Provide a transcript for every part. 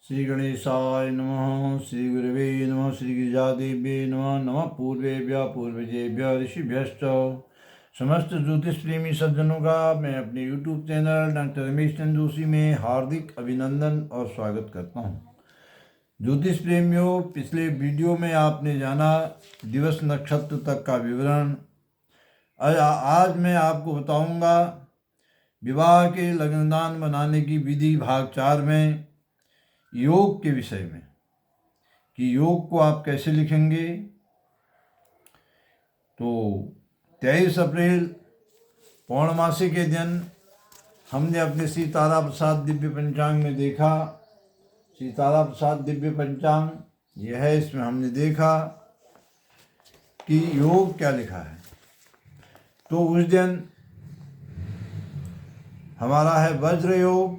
श्री गणेशाय नमः। श्री गुरवे नमः। श्री गिरिजादेव्ये नमः। नमः पूर्वेभ्यः पूर्वजेभ्यः ऋषिभ्यश्च। समस्त ज्योतिष प्रेमी सज्जनों का मैं अपने YouTube channel doctor Ramesh Chandra Joshi में हार्दिक अभिनंदन और स्वागत करता हूँ। ज्योतिष प्रेमियों, पिछले वीडियो में आपने जाना दिवस नक्षत्र तक का विवरण। आज मैं आपको बताऊंगा विवाह के लग्नदान बनाने की विधि भाग 4 में योग के विषय में कि योग को आप कैसे लिखेंगे। तो 23 अप्रैल पौर्णमासी के दिन हमने अपने श्री तारा प्रसाद दिव्य पंचांग में देखा। श्री तारा प्रसाद दिव्य पंचांग यह है, इसमें हमने देखा कि योग क्या लिखा है। तो उस दिन हमारा है वज्र योग,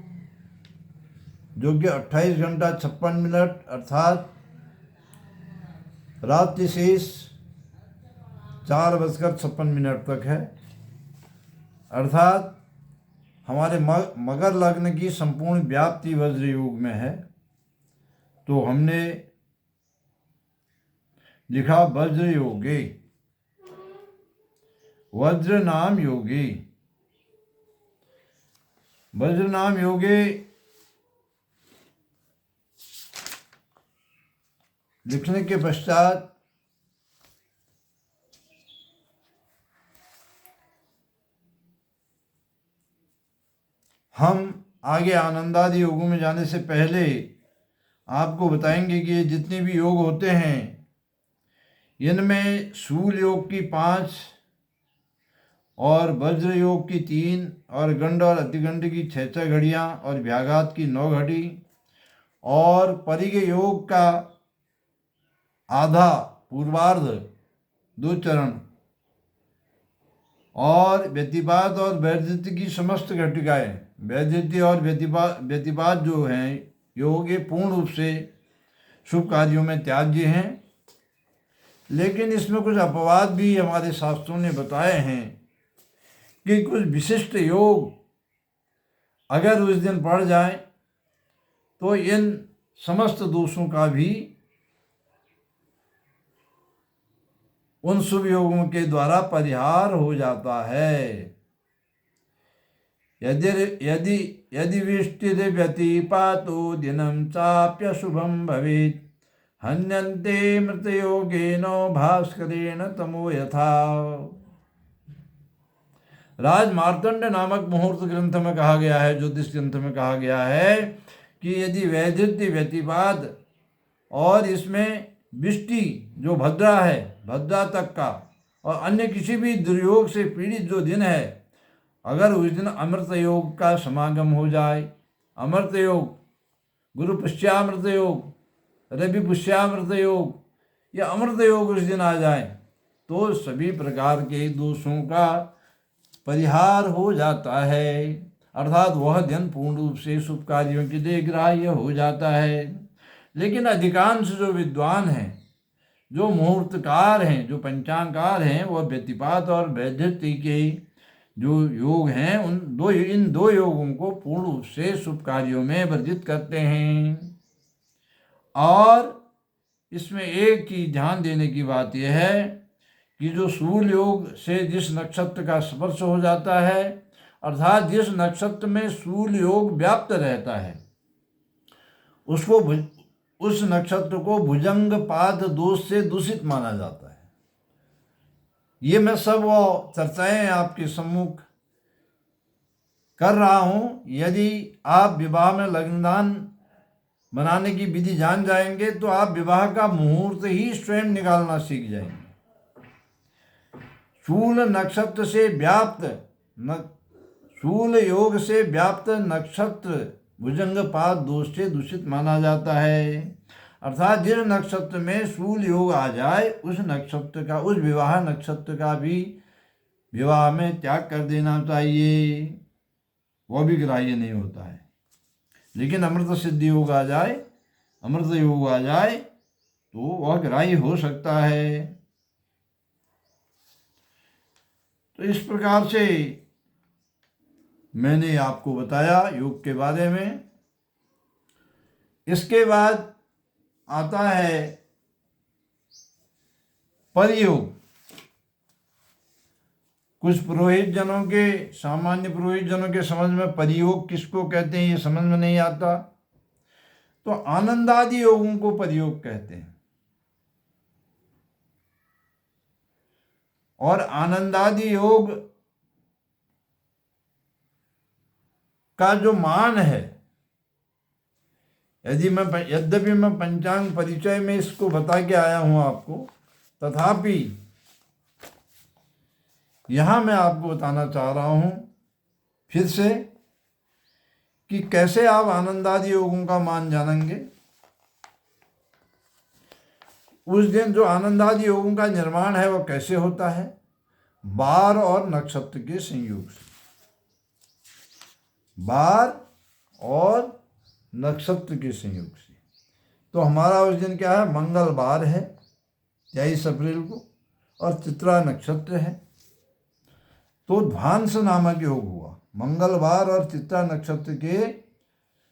जो कि 28 घंटा 56 मिनट अर्थात रात्रि शेष 4:56 तक है। अर्थात हमारे मकर लग्न की संपूर्ण व्याप्ति वज्र योग में है। तो हमने लिखा वज्र योगे, वज्र नाम योगे। वज्र नाम योगे लिखने के पश्चात हम आगे आनंदादि योगों में जाने से पहले आपको बताएंगे कि ये जितने भी योग होते हैं इनमें शूल योग की 5 और वज्र योग की 3 और गंड और अतिगंड की 6 घड़ियाँ और व्याघात की 9 घड़ी और परिघ योग का आधा पूर्वार्ध 2 चरण और व्यतिपात और वैधृत्य की समस्त घटिकाएँ, वैधृत्य और व्यतिपात जो हैं योग, ये पूर्ण रूप से शुभ कार्यों में त्याज्य हैं। लेकिन इसमें कुछ अपवाद भी हमारे शास्त्रों ने बताए हैं कि कुछ विशिष्ट योग अगर उस दिन पड़ जाए तो इन समस्त दोषों का भी उन शुभ योगों के द्वारा परिहार हो जाता है। यदि यदि विष्टिर व्यतिपातो दिनम चाप्य शुभम भवेत् हन्यन्ते मृतयोगेन भास्करेण तमो यथा। राज मार्तंड नामक मुहूर्त ग्रंथ में कहा गया है, ज्योतिष ग्रंथ में कहा गया है कि यदि वैधृत्य व्यतिपात और इसमें विष्टि जो भद्रा है, भद्रा तक का और अन्य किसी भी दुर्योग से पीड़ित जो दिन है, अगर उस दिन अमृत योग का समागम हो जाए, अमृत योग, गुरु पुष्यामृत योग, रवि पुष्यामृत योग या अमृत योग उस दिन आ जाए तो सभी प्रकार के दोषों का परिहार हो जाता है। अर्थात वह दिन पूर्ण रूप से शुभ कार्यों के लिए ग्राह्य हो जाता है। लेकिन अधिकांश जो विद्वान हैं, जो मुहूर्तकार हैं, जो पंचांगकार हैं, वह व्यतिपात और वैधृत्य के जो योग हैं इन दो योगों को पूर्ण रूप से शुभ कार्यों में वर्जित करते हैं। और इसमें एक चीज ध्यान देने की बात यह है कि जो शूल योग से जिस नक्षत्र का स्पर्श हो जाता है, अर्थात जिस नक्षत्र में शूल योग व्याप्त रहता है, उसको उस नक्षत्र को भुजंग पाद दोष से दूषित माना जाता है। ये मैं सब वो चर्चाएं आपके सम्मुख कर रहा हूँ। यदि आप विवाह में लग्नदान बनाने की विधि जान जाएंगे तो आप विवाह का मुहूर्त ही स्वयं निकालना सीख जाएंगे। शूल नक्षत्र से व्याप्त शूल योग से व्याप्त नक्षत्र भुजंग पाद दोष से दूषित माना जाता है। अर्थात जिस नक्षत्र में शूल योग आ जाए उस नक्षत्र का, उस विवाह नक्षत्र का भी विवाह में त्याग कर देना चाहिए, वह भी ग्राह्य नहीं होता है। लेकिन अमृत सिद्धि योग आ जाए, अमृत योग आ जाए तो वह ग्राह्य हो सकता है। तो इस प्रकार से मैंने आपको बताया योग के बारे में। इसके बाद आता है परयोग। कुछ पुरोहित जनों के, सामान्य पुरोहित जनों के समझ में परयोग किसको कहते हैं ये समझ में नहीं आता, तो आनंदादि योगों को परयोग कहते हैं। और आनंदादि योग का जो मान है, यद्यपि मैं पंचांग परिचय में इसको बता के आया हूं आपको, तथापि यहां मैं आपको बताना चाह रहा हूं फिर से कि कैसे आप आनंदादि योगों का मान जानेंगे। उस दिन जो आनंदादि योगों का निर्माण है वो कैसे होता है, बार और नक्षत्र के संयोग से। बार और नक्षत्र के संयोग से। तो हमारा उस दिन क्या है, मंगलवार है 23 अप्रैल को, और चित्रा नक्षत्र है। तो ध्वांस नामक योग हुआ। मंगलवार और चित्रा नक्षत्र के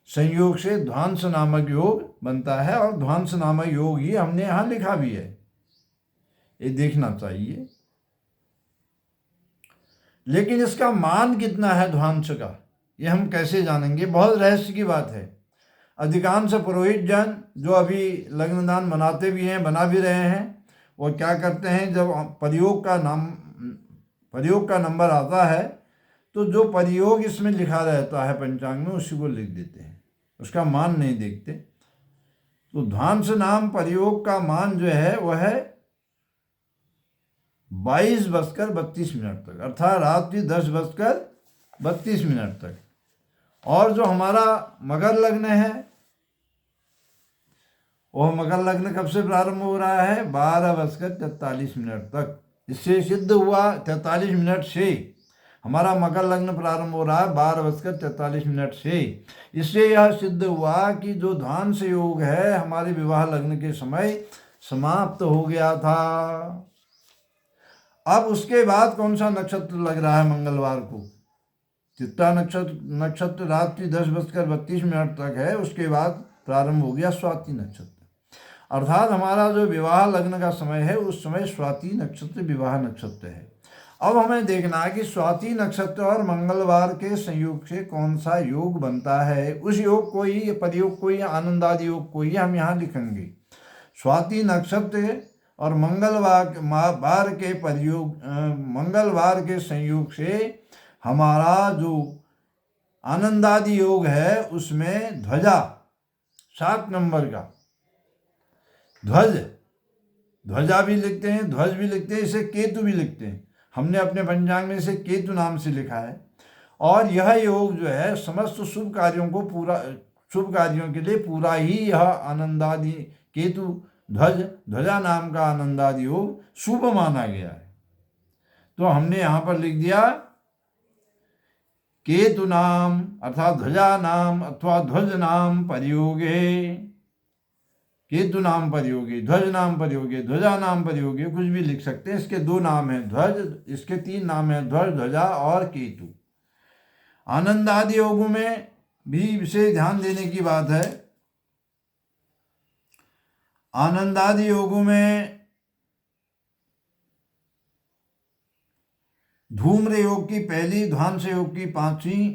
संयोग से ध्वांस नामक योग बनता है, और ध्वांस नामक योग ही हमने यहाँ लिखा भी है, ये देखना चाहिए। लेकिन इसका मान कितना है ध्वांस का, ये हम कैसे जानेंगे, बहुत रहस्य की बात है। अधिकांश पुरोहित जन जो अभी लग्नदान बनाते भी हैं, बना भी रहे हैं, वो क्या करते हैं, जब प्रयोग का नंबर आता है तो जो प्रयोग इसमें लिखा रहता है पंचांग में उसी को लिख देते हैं, उसका मान नहीं देखते। तो ध्वांस नाम प्रयोग का मान जो है वह है 22:32 तक, अर्थात रात्रि 10:32 तक। और जो हमारा मकर लग्न है, वह मकर लग्न कब से प्रारंभ हो रहा है, 12:43 तक। इससे सिद्ध हुआ 43 मिनट से हमारा मकर लग्न प्रारंभ हो रहा है 12:43 से। इससे यह सिद्ध हुआ कि जो ध्वांस योग है हमारे विवाह लग्न के समय समाप्त हो गया था। अब उसके बाद कौन सा नक्षत्र लग रहा है मंगलवार को, चित्ता नक्षत्र रात्रि 10:32 तक है। उसके बाद प्रारंभ हो गया स्वाति नक्षत्र, अर्थात हमारा जो विवाह लग्न का समय है उस समय स्वाति नक्षत्र विवाह नक्षत्र है। अब हमें देखना है कि स्वाति नक्षत्र और मंगलवार के संयोग से कौन सा योग बनता है। उस योग को ही, प्रयोग को ही, आनंदादि योग को ही हम यहाँ लिखेंगे। स्वाति नक्षत्र और मंगलवार के प्रयोग, मंगलवार के संयोग से हमारा जो आनंदादि योग है उसमें ध्वजा 7 नंबर का ध्वजा भी लिखते हैं, ध्वज भी लिखते हैं, इसे केतु भी लिखते हैं। हमने अपने पंचांग में इसे केतु नाम से लिखा है। और यह योग जो है समस्त शुभ कार्यों के लिए पूरा ही यह आनंदादि केतु ध्वजा नाम का आनंदादि योग शुभ माना गया है। तो हमने यहाँ पर लिख दिया केतु नाम अर्थात ध्वजा नाम अथवा ध्वज नाम प्रयोगे, केतु नाम प्रयोगे, ध्वज नाम प्रयोगे, ध्वजा नाम प्रयोगे, कुछ भी लिख सकते हैं। इसके 2 नाम हैं ध्वज, इसके 3 नाम हैं ध्वज, ध्वजा और केतु। आनंदादि योगों में भी विशेष ध्यान देने की बात है। आनंदादि योगों में धूम्र योग की पहली, ध्वांस योग की 5वीं,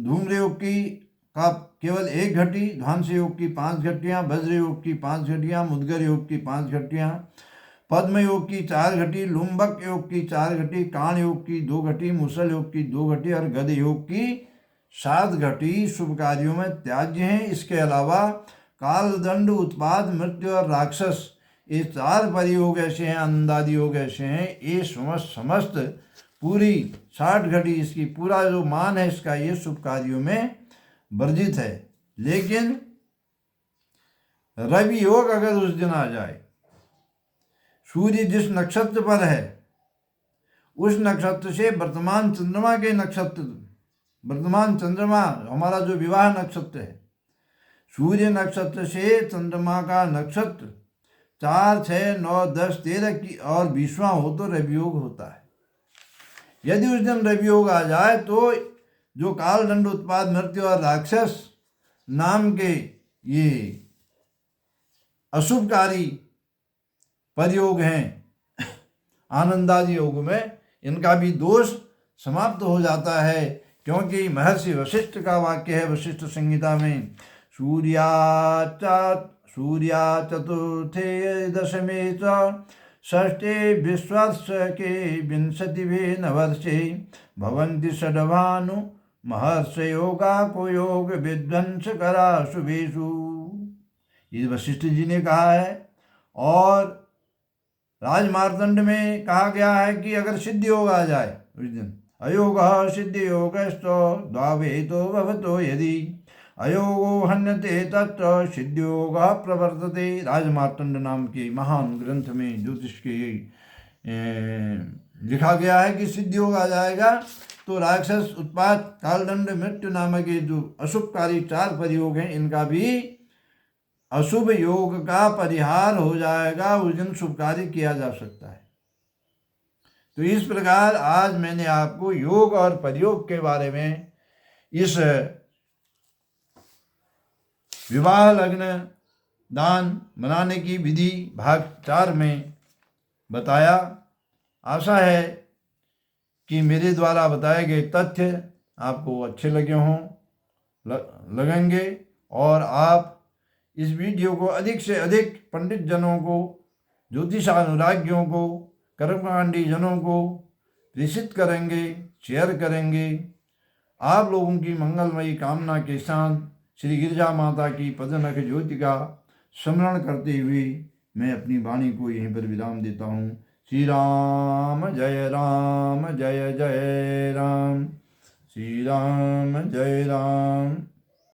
धूम्र योग की का केवल 1 घटी, ध्वांस योग की 5 घटियां, वज्र योग की 5 घटियां, मुद्गर योग की 5 घटियां, पद्म योग की 4 घटी, लुम्बक योग की 4 घटी, काण योग की 2 घटी, मुसल योग की 2 घटी और गद योग की 7 घटी शुभ कार्यों में त्याज्य हैं। इसके अलावा कालदंड, उत्पाद, मृत्यु और राक्षस, ये 4 परियोग ऐसे हैं, आनंदादि योग ऐसे हैं, ये समस्त पूरी 60 घटी इसकी पूरा जो मान है इसका ये शुभ कार्यों में वर्जित है। लेकिन रवि योग अगर उस दिन आ जाए, सूर्य जिस नक्षत्र पर है उस नक्षत्र से वर्तमान चंद्रमा के नक्षत्र, वर्तमान चंद्रमा हमारा जो विवाह नक्षत्र है, सूर्य नक्षत्र से चंद्रमा का नक्षत्र 4, 6, 9, 10, 13 की और 20वां हो तो रवि योग होता है। यदि उस दिन रवि योग आ जाए तो जो काल दंड, उत्पाद, मृत्यु और राक्षस नाम के ये अशुभकारी प्रयोग हैं आनंदादि योग में, इनका भी दोष समाप्त हो जाता है। क्योंकि महर्षि वशिष्ठ का वाक्य है वशिष्ठ संहिता में, सूर्या चतुर्थे दशमे च षष्ठे विश्वर्ष के विंशतिभे नवर्षे भवन्ति षड्भानु महर्षयोगा को योग विध्वंस करा शुभेषु। ये वशिष्ठ जी ने कहा है। और राजमार्तंड में कहा गया है कि अगर सिद्ध योग आ जाए उस दिन, अयोग सिद्ध योगस्तो द्वावेतो भवतो यदि अयोगो हन्यते तत्र सिद्ध योग प्रवर्तते। राजमार्तंड नाम के महान ग्रंथ में ज्योतिष के लिखा गया है कि सिद्ध योग आ जाएगा तो राक्षस, उत्पात, कालदंड, मृत्यु नामक ये जो अशुभकारी 4 प्रयोग हैं, इनका भी अशुभ योग का परिहार हो जाएगा। उस दिन शुभ कार्य किया जा सकता है। तो इस प्रकार आज मैंने आपको योग और प्रयोग के बारे में इस विवाह लग्न दान बनाने की विधि भाग 4 में बताया। आशा है कि मेरे द्वारा बताए गए तथ्य आपको अच्छे लगे हों, लगेंगे, और आप इस वीडियो को अधिक से अधिक पंडित जनों को, ज्योतिष अनुरागियों को, कर्मकांडी जनों को प्रेषित करेंगे, शेयर करेंगे। आप लोगों की मंगलमयी कामना के साथ श्री गिरिजा माता की पदनख ज्योति का स्मरण करते हुए मैं अपनी वाणी को यहीं पर विराम देता हूँ। श्री राम जय राम, जय जय राम, श्री राम जय राम।